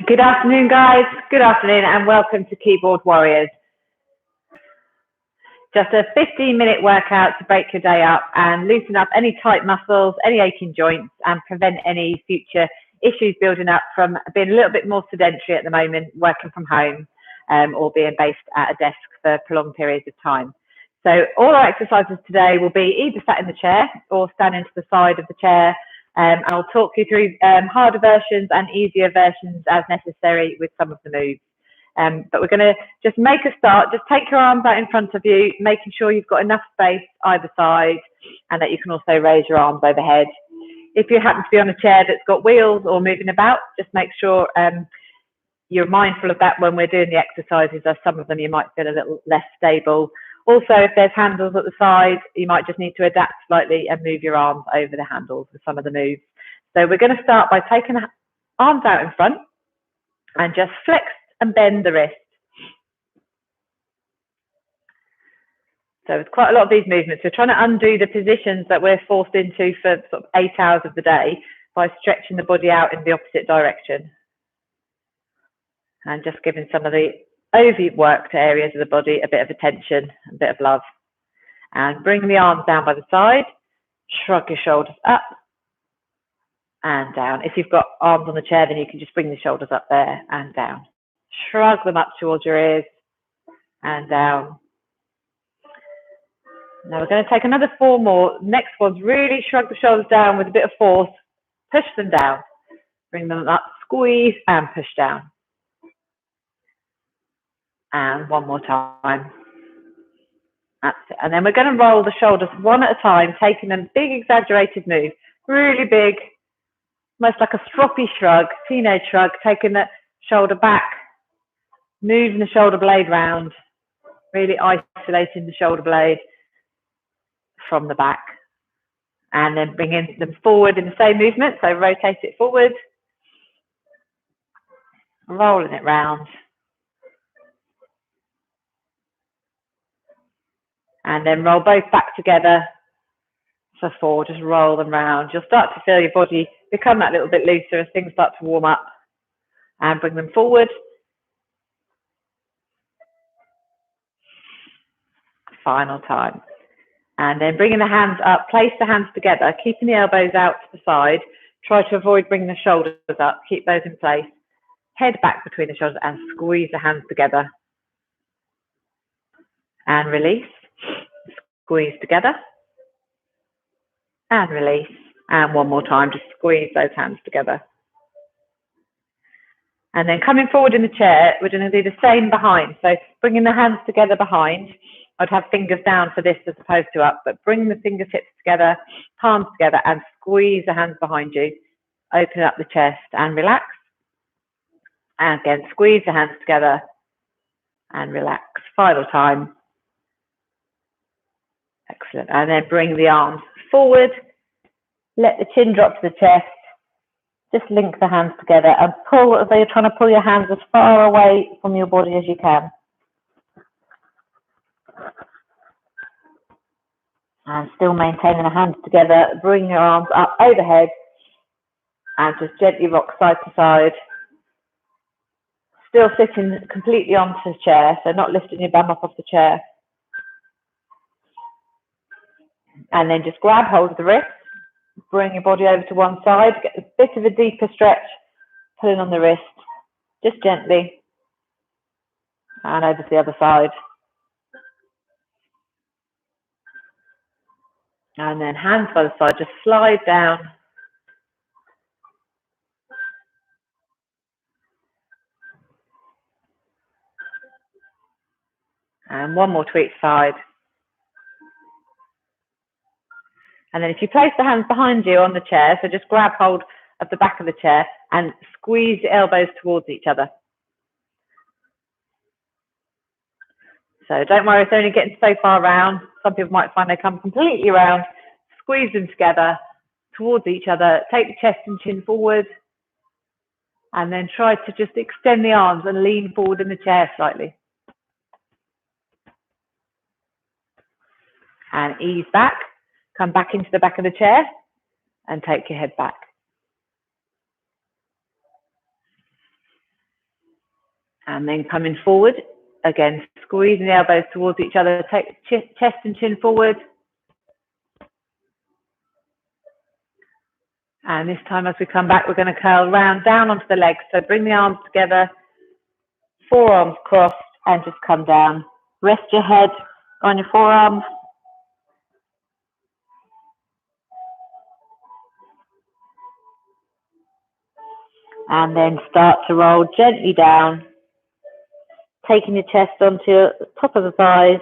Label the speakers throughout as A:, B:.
A: Good afternoon, guys. Good afternoon, and welcome to Keyboard Warriors. Just a 15-minute workout to break your day up and loosen up any tight muscles, any aching joints, and prevent any future issues building up from being a little bit more sedentary at the moment, working from home, or being based at a desk for prolonged periods of time. So all our exercises today will be either sat in the chair or standing to the side of the chair. And I'll talk you through harder versions and easier versions as necessary with some of the moves. But we're going to just make a start. Just take your arms out in front of you, making sure you've got enough space either side and that you can also raise your arms overhead. If you happen to be on a chair that's got wheels or moving about, just make sure you're mindful of that when we're doing the exercises, as some of them you might feel a little less stable. Also, if there's handles at the side, you might just need to adapt slightly and move your arms over the handles with some of the moves. So we're going to start by taking the arms out in front and just flex and bend the wrist. So it's quite a lot of these movements. We're trying to undo the positions that we're forced into for sort of 8 hours of the day by stretching the body out in the opposite direction. And just giving some of the overworked areas of the body a bit of attention, a bit of love. And bring the arms down by the side, shrug your shoulders up and down. If you've got arms on the chair, then you can just bring the shoulders up there and down. Shrug them up towards your ears and down. Now we're going to take another 4 more. Next one's really shrug the shoulders down with a bit of force. Push them down. Bring them up, squeeze and push down. And one more time. That's it. And then we're going to roll the shoulders one at a time, taking a big exaggerated move. Really big, almost like a stroppy shrug, teenage shrug, taking the shoulder back, moving the shoulder blade round, really isolating the shoulder blade from the back. And then bringing them forward in the same movement. So rotate it forward, rolling it round. And then roll both back together for 4, just roll them round. You'll start to feel your body become that little bit looser as things start to warm up. And bring them forward. Final time. And then bringing the hands up, place the hands together, keeping the elbows out to the side. Try to avoid bringing the shoulders up, keep those in place. Head back between the shoulders and squeeze the hands together. And release. Squeeze together. And release. And one more time, just squeeze those hands together. And then coming forward in the chair, we're going to do the same behind. So bringing the hands together behind. I'd have fingers down for this as opposed to up, but bring the fingertips together, palms together, and squeeze the hands behind you. Open up the chest and relax. And again, squeeze the hands together and relax. Final time. Excellent. And then bring the arms forward. Let the chin drop to the chest. Just link the hands together and pull as though you're trying to pull your hands as far away from your body as you can. And still maintaining the hands together, bring your arms up overhead and just gently rock side to side. Still sitting completely onto the chair, so not lifting your bum up off the chair. And then just grab hold of the wrist, bring your body over to one side, get a bit of a deeper stretch, pulling on the wrist, just gently, and over to the other side. And then hands by the side, just slide down. And one more to each side. And then if you place the hands behind you on the chair, so just grab hold of the back of the chair and squeeze the elbows towards each other. So don't worry if they're only getting so far round. Some people might find they come completely round. Squeeze them together towards each other. Take the chest and chin forward. And then try to just extend the arms and lean forward in the chair slightly. And ease back. Come back into the back of the chair and take your head back. And then coming forward, again, squeezing the elbows towards each other, take chest and chin forward. And this time as we come back, we're going to curl round down onto the legs. So bring the arms together, forearms crossed, and just come down. Rest your head on your forearms. And then start to roll gently down, taking your chest onto the top of the thighs,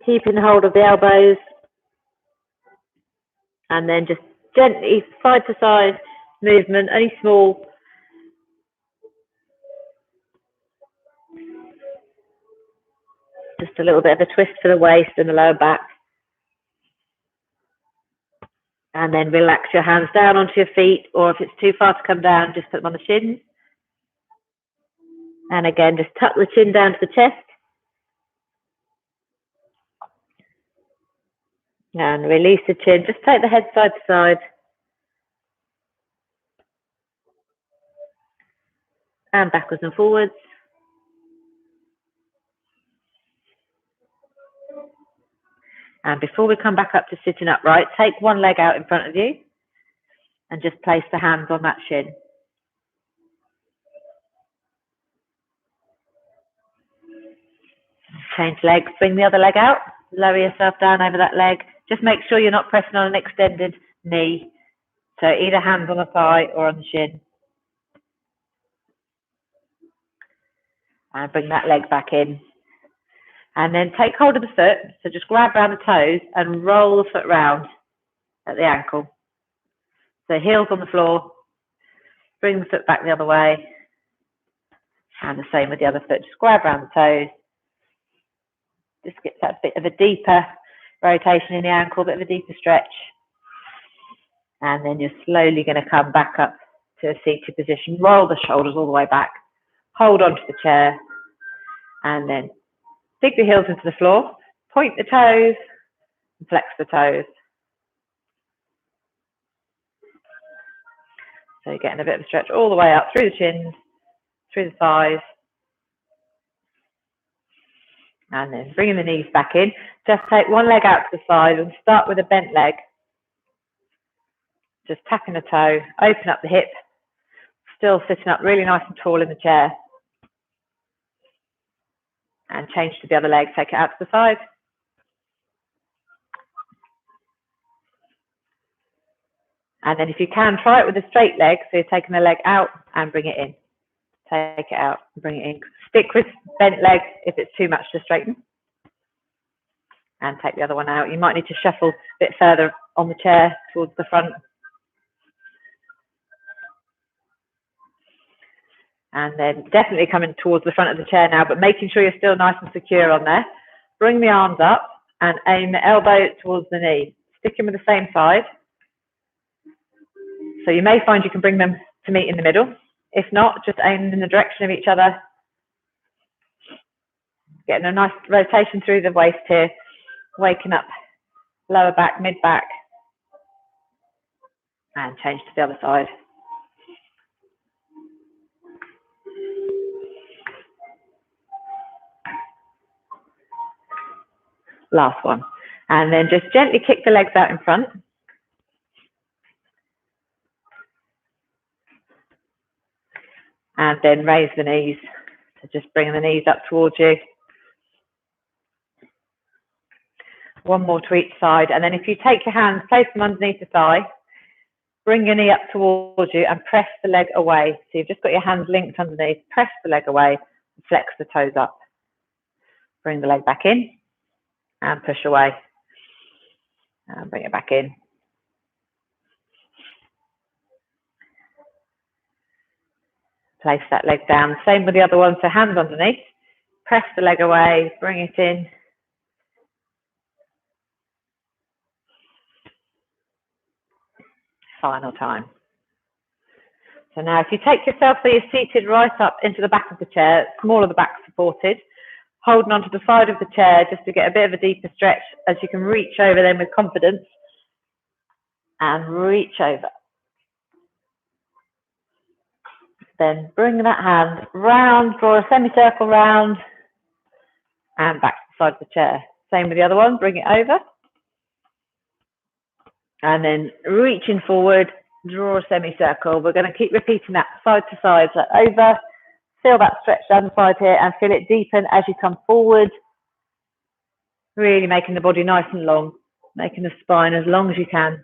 A: keeping hold of the elbows, and then just gently side to side movement, only small. Just a little bit of a twist for the waist and the lower back. And then relax your hands down onto your feet, or if it's too far to come down, just put them on the shins. And again, just tuck the chin down to the chest. And release the chin, just take the head side to side. And backwards and forwards. And before we come back up to sitting upright, take one leg out in front of you and just place the hands on that shin. Change legs, bring the other leg out, lower yourself down over that leg. Just make sure you're not pressing on an extended knee. So either hands on the thigh or on the shin. And bring that leg back in. And then take hold of the foot. So just grab around the toes and roll the foot round at the ankle. So heels on the floor. Bring the foot back the other way. And the same with the other foot. Just grab around the toes. Just get that bit of a deeper rotation in the ankle, a bit of a deeper stretch. And then you're slowly going to come back up to a seated position. Roll the shoulders all the way back. Hold onto the chair. And then dig the heels into the floor. Point the toes and flex the toes. So you're getting a bit of a stretch all the way up through the shins, through the thighs. And then bringing the knees back in. Just take one leg out to the side and start with a bent leg. Just tapping the toe, open up the hip. Still sitting up really nice and tall in the chair. And change to the other leg, take it out to the side. And then if you can, try it with a straight leg. So you're taking the leg out and bring it in. Take it out and bring it in. Stick with bent leg if it's too much to straighten. And take the other one out. You might need to shuffle a bit further on the chair towards the front. And then definitely coming towards the front of the chair now, but making sure you're still nice and secure on there. Bring the arms up and aim the elbow towards the knee. Sticking with the same side. So you may find you can bring them to meet in the middle. If not, just aim in the direction of each other. Getting a nice rotation through the waist here. Waking up lower back, mid back. And change to the other side. Last one. And then just gently kick the legs out in front. And then raise the knees. So just bring the knees up towards you. One more to each side. And then if you take your hands, place them underneath the thigh. Bring your knee up towards you and press the leg away. So you've just got your hands linked underneath. Press the leg away and flex the toes up. Bring the leg back in and push away. And bring it back in. Place that leg down. Same with the other one. So hands underneath. Press the leg away. Bring it in. Final time. So now if you take yourself so you're seated right up into the back of the chair, small of the back supported, holding onto the side of the chair just to get a bit of a deeper stretch as you can reach over then with confidence and reach over. Then bring that hand round, draw a semicircle round, and back to the side of the chair. Same with the other one, bring it over. And then reaching forward, draw a semicircle. We're going to keep repeating that side to side, so over, feel that stretch down the side here and feel it deepen as you come forward. Really making the body nice and long, making the spine as long as you can.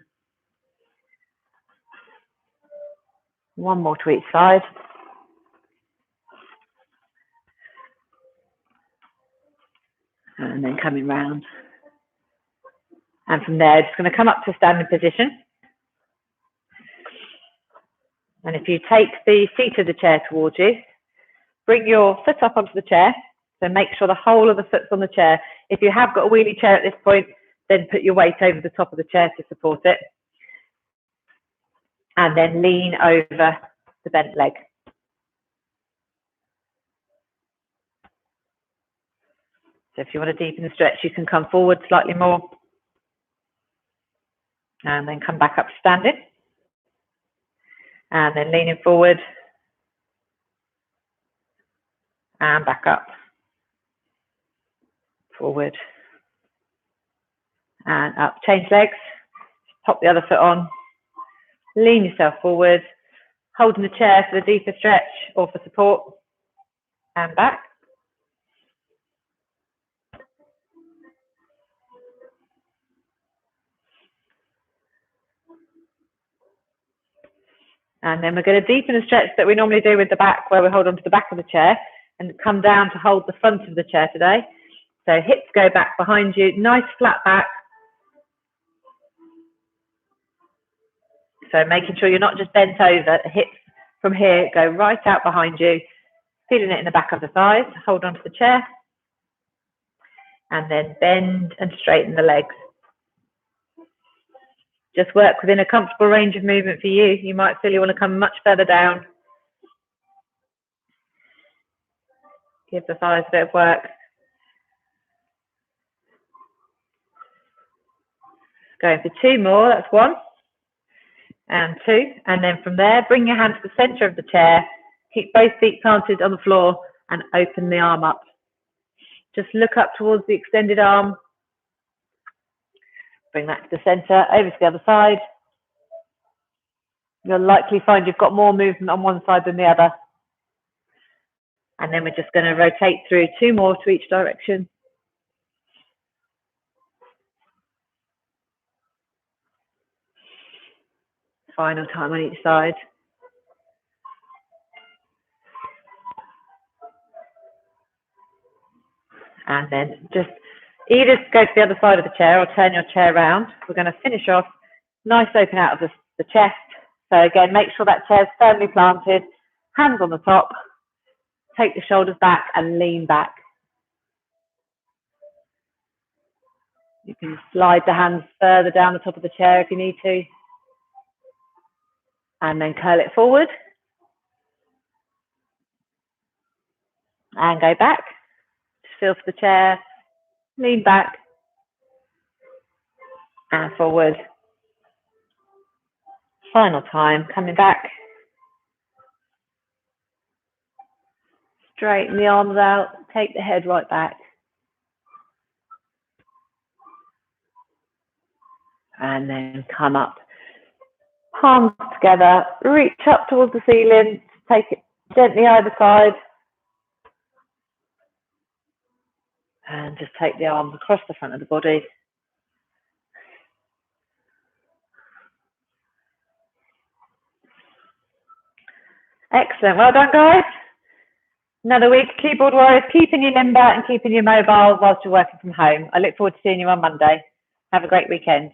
A: One more to each side. And then coming round. And from there, just going to come up to standing position. And if you take the seat of the chair towards you, bring your foot up onto the chair. So make sure the whole of the foot's on the chair. If you have got a wheelie chair at this point, then put your weight over the top of the chair to support it. And then lean over the bent leg. So if you want to deepen the stretch, you can come forward slightly more. And then come back up to standing. And then leaning forward. And back up. Forward. And up. Change legs. Pop the other foot on. Lean yourself forward. Holding the chair for the deeper stretch or for support. And back. And then we're going to deepen the stretch that we normally do with the back, where we hold onto the back of the chair and come down to hold the front of the chair today. So hips go back behind you, nice flat back. So making sure you're not just bent over, the hips from here go right out behind you, feeling it in the back of the thighs. Hold onto the chair. And then bend and straighten the legs. Just work within a comfortable range of movement for you. You might feel you want to come much further down. Give the thighs a bit of work. Going for two more, that's one. And two. And then from there, bring your hand to the center of the chair. Keep both feet planted on the floor and open the arm up. Just look up towards the extended arm. Bring that to the center, over to the other side. You'll likely find you've got more movement on one side than the other. And then we're just going to rotate through two more to each direction. Final time on each side. And then just either go to the other side of the chair or turn your chair around. We're going to finish off nice open out of the chest. So again, make sure that chair's firmly planted, hands on the top, take the shoulders back and lean back. You can slide the hands further down the top of the chair if you need to. And then curl it forward. And go back. Just feel for the chair. Lean back and forward. Final time, coming back. Straighten the arms out, take the head right back. And then come up. Palms together, reach up towards the ceiling, take it gently either side. And just take the arms across the front of the body. Excellent. Well done, guys. Another week of Keyboard Warriors, keeping you limber and keeping you mobile whilst you're working from home. I look forward to seeing you on Monday. Have a great weekend.